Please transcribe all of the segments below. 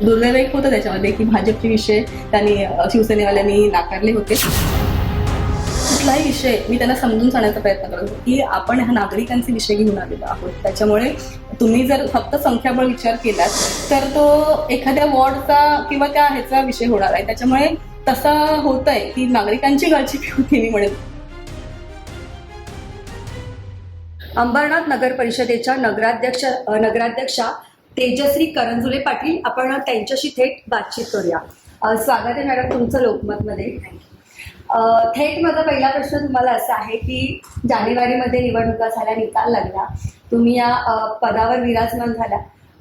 दुर्दैव एक होतं त्याच्यामध्ये की भाजपचे विषय त्यांनी शिवसेनेवाल्यांनी नाकारले होते. कुठलाही विषय मी त्यांना समजून सांगण्याचा प्रयत्न करत होते की आपण ह्या नागरिकांचे विषय घेऊन आलेलो आहोत. त्याच्यामुळे तुम्ही जर फक्त संख्याबळ विचार केलात तर तो एखाद्या वॉर्डचा किंवा त्या ह्याचा विषय होणार आहे. त्याच्यामुळे तसं होतंय की नागरिकांची गळचेपी होती मी म्हणेन. अंबरनाथ नगर परिषदेच्या नगराध्यक्षा तेजश्री करंजुले पाटील, आपण त्यांच्याशी थेट बातचीत करूया. स्वागत आहे मॅडम तुमचं लोकमतमध्ये. थेट माझा पहिला प्रश्न तुम्हाला असा आहे की जानेवारीमध्ये निवडणुका झाल्या, निकाल लागला, तुम्ही या पदावर विराजमान झाला.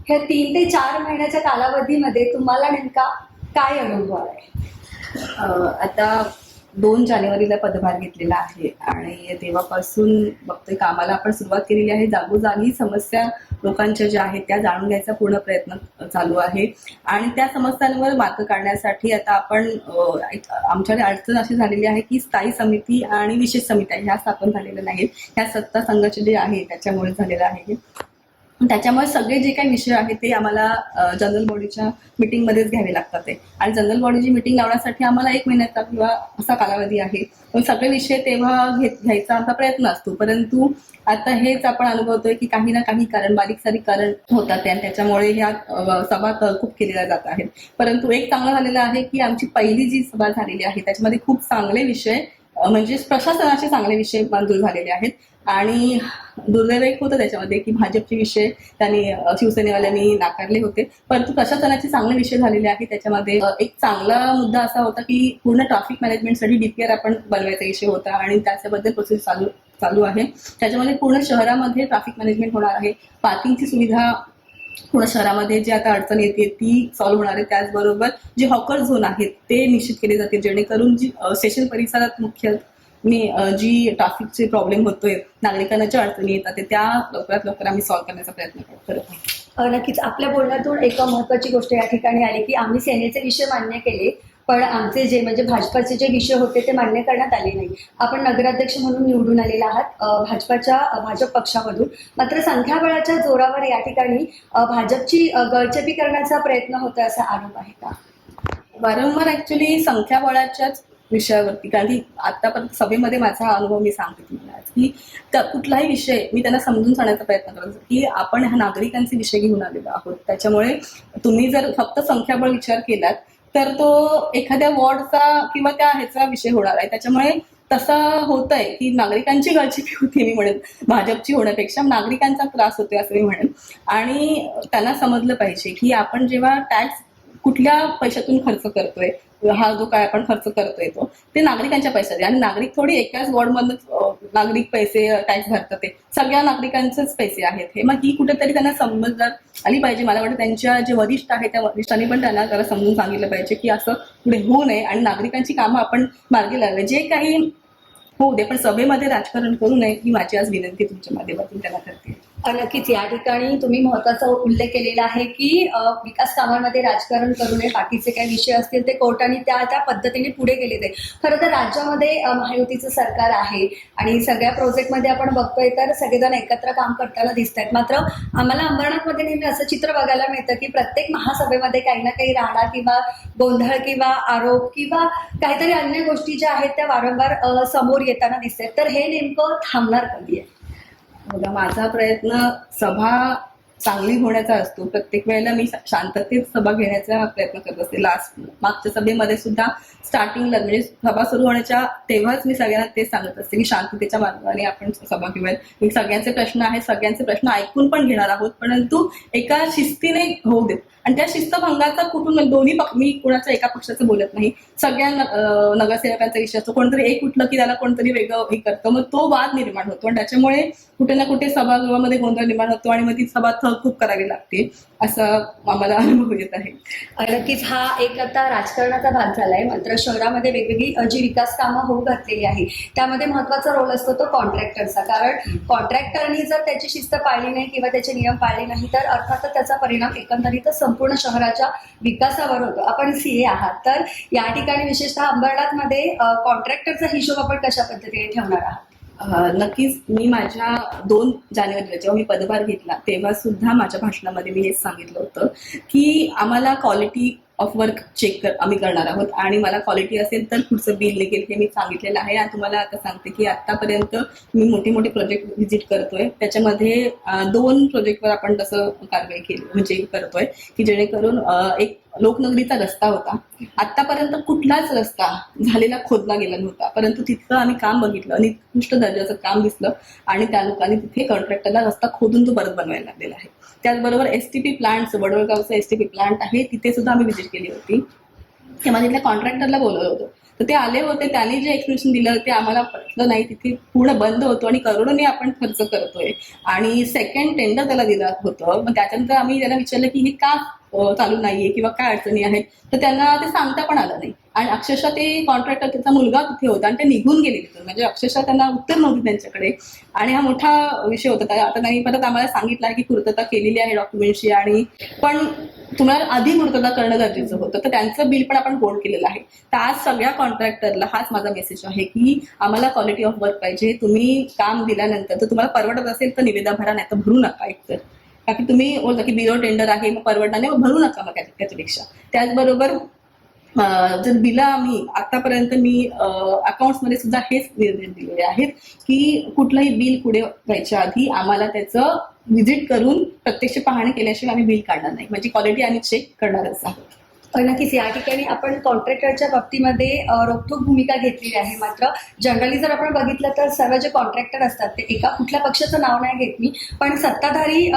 ह्या 3 ते 4 महिन्याच्या कालावधीमध्ये तुम्हाला नेमका काय अनुभव आहे? आता 2 जानेवारीला पदभार घेतलेला आहे आणि तेव्हापासून बघतोय कामाला आपण सुरुवात केलेली आहे. जागोजागी समस्या लोकांच्या ज्या आहेत त्या जाणून घ्यायचा पूर्ण प्रयत्न चालू आहे आणि त्या समस्यांवर मार्ग काढण्यासाठी आता आपण आमच्याकडे अडचण अशी झालेली आहे की स्थायी समिती आणि विशेष समित्या ह्या स्थापन झालेल्या नाहीत. ह्या सत्ता संघर्ष जे आहे त्याच्यामुळे झालेलं आहे. त्याच्यामुळे सगळे जे काही विषय आहेत ते आम्हाला जनरल बॉडीच्या मिटिंगमध्येच घ्यावे लागतात ते. आणि जनरल बॉडीची मिटिंग लावण्यासाठी आम्हाला 1 महिन्याचा किंवा असा कालावधी आहे. पण सगळे विषय तेव्हा घ्यायचा आमचा प्रयत्न असतो. परंतु आता हेच आपण अनुभवतोय की काही ना काही कारण, बारीक सारीक कारण होतात आणि त्याच्यामुळे ह्या सभा तहकूब केलेल्या जात आहेत. परंतु एक चांगलं झालेलं आहे की आमची पहिली जी सभा झालेली आहे त्याच्यामध्ये खूप चांगले विषय म्हणजे प्रशासनाचे चांगले विषय मंजूर झालेले आहेत. आणि दुर्दैव एक होतं त्याच्यामध्ये की भाजपचे विषय त्यांनी शिवसेनेवाल्यांनी नाकारले होते. परंतु प्रशासनाचे चांगले विषय झालेले आहेत. त्याच्यामध्ये एक चांगला मुद्दा असा होता की पूर्ण ट्रॅफिक मॅनेजमेंटसाठी डीपीआर आपण बनवायचा विषय होता आणि त्याच्याबद्दल प्रोसेस चालू आहे. त्याच्यामध्ये पूर्ण शहरामध्ये ट्रॅफिक मॅनेजमेंट होणार आहे. पार्किंगची सुविधा पूर्ण शहरामध्ये जी आता अडचण येते ती सॉल्व्ह होणार आहे. त्याचबरोबर जे हॉकर झोन आहेत ते निश्चित केले जातील जेणेकरून जी स्टेशन परिसरात मुख्य जी ट्रॅफिकचे प्रॉब्लेम होतोय, नागरिकांना ज्या अडचणी येतात ते त्या लवकरात लवकर आम्ही सॉल्व्ह करण्याचा प्रयत्न करत आहोत. नक्कीच आपल्या बोलण्यातून एक महत्त्वाची गोष्ट या ठिकाणी आली की आम्ही सेनेचे विषय मान्य केले पण आमचे जे म्हणजे भाजपाचे जे विषय होते ते मान्य करण्यात आले नाही. आपण नगराध्यक्ष म्हणून निवडून आलेला आहात भाजप पक्षामधून. मात्र संख्याबळाच्या जोरावर या ठिकाणी भाजपची गळचेपी करण्याचा प्रयत्न होतोय असा आरोप आहे का? वारंवार ऍक्च्युली संख्याबळाच्याच विषयावरती, कारण की आतापर्यंत सभेमध्ये माझा अनुभव मी सांगते तुम्हाला की कुठलाही विषय मी त्यांना समजून सांगण्याचा प्रयत्न करत होते की आपण ह्या नागरिकांचे विषय घेऊन आलेलो आहोत. त्याच्यामुळे तुम्ही जर फक्त संख्याबळ विचार केलात तर तो एखाद्या वॉर्डचा किंवा त्या ह्याचा विषय होणार आहे. त्याच्यामुळे तसं होतंय की नागरिकांची गळचेपी होती मी म्हणेन, भाजपची होण्यापेक्षा नागरिकांचा त्रास होतोय असं मी म्हणेन. आणि त्यांना समजलं पाहिजे की आपण जेव्हा टॅक्स कुठल्या पैशातून खर्च करतोय, हा जो काय आपण खर्च करतोय तो ते नागरिकांच्या पैशाचे, आणि नागरिक थोडी एकाच वॉर्डमधून नागरिक पैसे टॅक्स भरतात, ते सगळ्या नागरिकांचेच पैसे आहेत हे. मग ही कुठेतरी त्यांना समजदार आली पाहिजे. मला वाटतं त्यांच्या जे वरिष्ठ आहेत त्या वरिष्ठांनी पण त्यांना जरा समजून सांगितलं पाहिजे की असं पुढे होऊ नये आणि नागरिकांची कामं आपण मार्गी लावले. जे काही होऊ दे पण सभेमध्ये राजकारण करू नये ही माझी आज विनंती तुमच्या माध्यमातून त्यांना करते. नक्कीच या ठिकाणी तुम्ही महत्त्वाचा उल्लेख केलेला आहे की विकास कामांमध्ये राजकारण करू नये, बाकीचे काही विषय असतील ते कोर्टाने त्या पद्धतीने पुढे गेले ते. खरं तर राज्यामध्ये महायुतीचं सरकार आहे आणि सगळ्या प्रोजेक्टमध्ये आपण बघतोय तर सगळेजण एकत्र काम करताना दिसत आहेत. मात्र आम्हाला अंबरनाथमध्ये नेहमी असं चित्र बघायला मिळतं की प्रत्येक महासभेमध्ये काही ना काही राडा किंवा गोंधळ किंवा आरोप किंवा काहीतरी अन्य गोष्टी ज्या आहेत त्या वारंवार समोर येताना दिसत आहेत. तर हे नेमकं थांबणार कधी आहे? बघा, माझा प्रयत्न सभा चांगली होण्याचा असतो. प्रत्येक वेळेला मी शांततेत सभा घेण्याचा प्रयत्न करत असते. मागच्या सभेमध्ये सुद्धा स्टार्टिंगला म्हणजे सभा सुरू होण्याच्या तेव्हाच मी सगळ्यांना तेच सांगत असते की शांततेच्या मार्गाने आपण सभा घेऊयात. सगळ्यांचे प्रश्न आहेत, सगळ्यांचे प्रश्न ऐकून पण घेणार आहोत, परंतु एका शिस्तीने होऊ देत. आणि त्या शिस्तभंगाचा कुठून दोन्ही मी कोणाच्या एका पक्षाचं बोलत नाही, सगळ्या नगरसेवकांचा विषय असतो. कोणतरी एक उठलं की त्याला कोणतरी वेगळं हे करतं, मग तो वाद निर्माण होतो आणि त्याच्यामुळे कुठे ना कुठे सभागृहामध्ये गोंधळ निर्माण होतो आणि मग ती सभा तहकूब करावी लागते, असं आम्हाला अनुभव येत आहे. नक्कीच हा एक आता राजकारणाचा भाग झालाय. मात्र शहरामध्ये वेगवेगळी जी विकास कामं होऊ घातलेली आहे त्यामध्ये महत्वाचा रोल असतो तो कॉन्ट्रॅक्टरचा. कारण कॉन्ट्रॅक्टरनी जर त्याची शिस्त पाळली नाही किंवा त्याचे नियम पाळले नाही तर अर्थातच त्याचा परिणाम एकंदरीतच संपूर्ण शहराच्या विकासावर होतो. आपण सीए आहात तर या ठिकाणी विशेषतः अंबरनाथमध्ये कॉन्ट्रॅक्टरचा हिशोब आपण कशा पद्धतीने ठेवणार आहात? नक्कीच मी माझ्या 2 जानेवारीला जेव्हा मी पदभार घेतला तेव्हा सुद्धा माझ्या भाषणामध्ये मी हेच सांगितलं होतं की आम्हाला क्वालिटी ऑफ वर्क आम्ही करणार आहोत आणि मला क्वालिटी असेल तर पुढचं बिल निघेल हे मी सांगितलेलं आहे. आणि तुम्हाला आता सांगते की आतापर्यंत मी मोठे मोठे प्रोजेक्ट व्हिजिट करतोय, त्याच्यामध्ये 2 प्रोजेक्टवर आपण तसं कारवाई केली म्हणजे करतोय की जेणेकरून एक लोकनगरीचा रस्ता होता, आतापर्यंत कुठलाच रस्ता झालेला खोदला गेला नव्हता, परंतु तिथलं आम्ही काम बघितलं आणि उत्कृष्ट दर्जाचं काम दिसलं आणि त्या लोकांनी तिथे कॉन्ट्रॅक्टरला रस्ता खोदून तो परत बनवायला लागलेला आहे. त्याचबरोबर एसटीपी प्लांट, वडवळगावचं एसटीपी प्लांट आहे, तिथे सुद्धा आम्ही व्हिजिट केली होती. तेव्हा तिथल्या कॉन्ट्रॅक्टरला बोलवलं होतं, तर ते आले होते, त्यांनी जे एक्सप्लेनेशन दिलं ते आम्हाला पटलं नाही. तिथे पूर्ण बंद होतो आणि करोडोने आपण खर्च करतोय आणि सेकंड टेंडर त्याला दिलं होतं. मग त्याच्यानंतर आम्ही त्यांना विचारलं की हे का चालू नाहीये किंवा काय अडचणी आहेत, तर त्यांना ते सांगता पण आलं नाही. आणि अक्षरशः ते कॉन्ट्रॅक्टर, त्याचा मुलगा तिथे होता आणि ते निघून गेले तिथून, म्हणजे अक्षरशः त्यांना उत्तर नव्हती त्यांच्याकडे. आणि हा मोठा विषय होता. आता त्यांनी परत आम्हाला सांगितलं आहे की पूर्तता केलेली आहे डॉक्युमेंटची, आणि पण तुम्हाला आधी पूर्तता करणं गरजेचं होतं, तर त्यांचं बिल पण आपण होल्ड केलेलं आहे. तर आज सगळ्या कॉन्ट्रॅक्टरला हाच माझा मेसेज आहे की आम्हाला क्वालिटी ऑफ वर्क पाहिजे. तुम्ही काम दिल्यानंतर तर तुम्हाला परवडत असेल तर निविदा भरा, नाही तर भरू नका एकतर. कारण की तुम्ही बोलता की बिलो टेंडर आहे मग परवडणार नाही, मग भरू नका मग त्याच्यापेक्षा. त्याचबरोबर जर बिलं आम्ही आतापर्यंत मी अकाउंट्समध्ये सुद्धा हेच निर्देश दिलेले आहेत की कुठलंही बिल पुढे व्हायच्या आधी आम्हाला त्याचं व्हिजिट करून प्रत्यक्ष पाहणी केल्याशिवाय आम्ही बिल काढणार नाही, म्हणजे क्वालिटी आम्ही चेक करणारच आहोत. नक्कीच या ठिकाणी आपण कॉन्ट्रॅक्टरच्या बाबतीमध्ये रोखठोक भूमिका घेतलेली आहे. मात्र जनरली जर आपण बघितलं तर सर्व जे कॉन्ट्रॅक्टर असतात ते एका कुठल्या पक्षाचं नाव नाही घेत मी, पण सत्ताधारी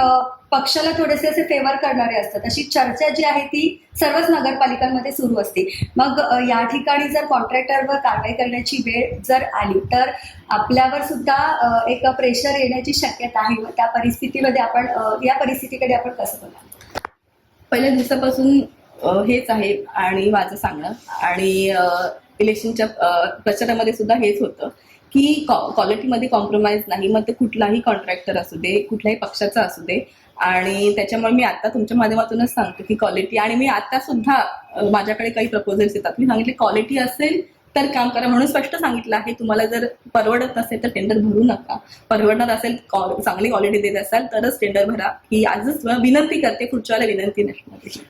पक्षाला थोडेसे असे फेवर करणारे असतात. अशी चर्चा जी आहे ती सर्वच नगरपालिकांमध्ये सुरू असते. मग या ठिकाणी जर कॉन्ट्रॅक्टरवर कारवाई करण्याची वेळ जर आली तर आपल्यावर सुद्धा एक प्रेशर येण्याची शक्यता आहे. त्या परिस्थितीमध्ये आपण या परिस्थितीकडे आपण कसं बघा? पहिल्या दिवसापासून हेच आहे आणि माझं सांगणं, आणि इलेक्शनच्या प्रचारामध्ये सुद्धा हेच होतं की क्वालिटीमध्ये कॉम्प्रोमाइज नाही, मग ते कुठलाही कॉन्ट्रॅक्टर असू दे, कुठल्याही पक्षाचा असू दे. आणि त्याच्यामुळे मी आता तुमच्या माध्यमातूनच सांगते की क्वालिटी, आणि मी आता सुद्धा माझ्याकडे काही प्रपोजल्स येतात, मी सांगितले क्वालिटी असेल तर काम करा म्हणून स्पष्ट सांगितलं आहे. तुम्हाला जर परवडत नसेल तर टेंडर भरू नका, परवडणार असेल, चांगली क्वालिटी देत असाल तरच टेंडर भरा, ही आजच विनंती करते, पुढच्या वेळेला विनंती नसणार.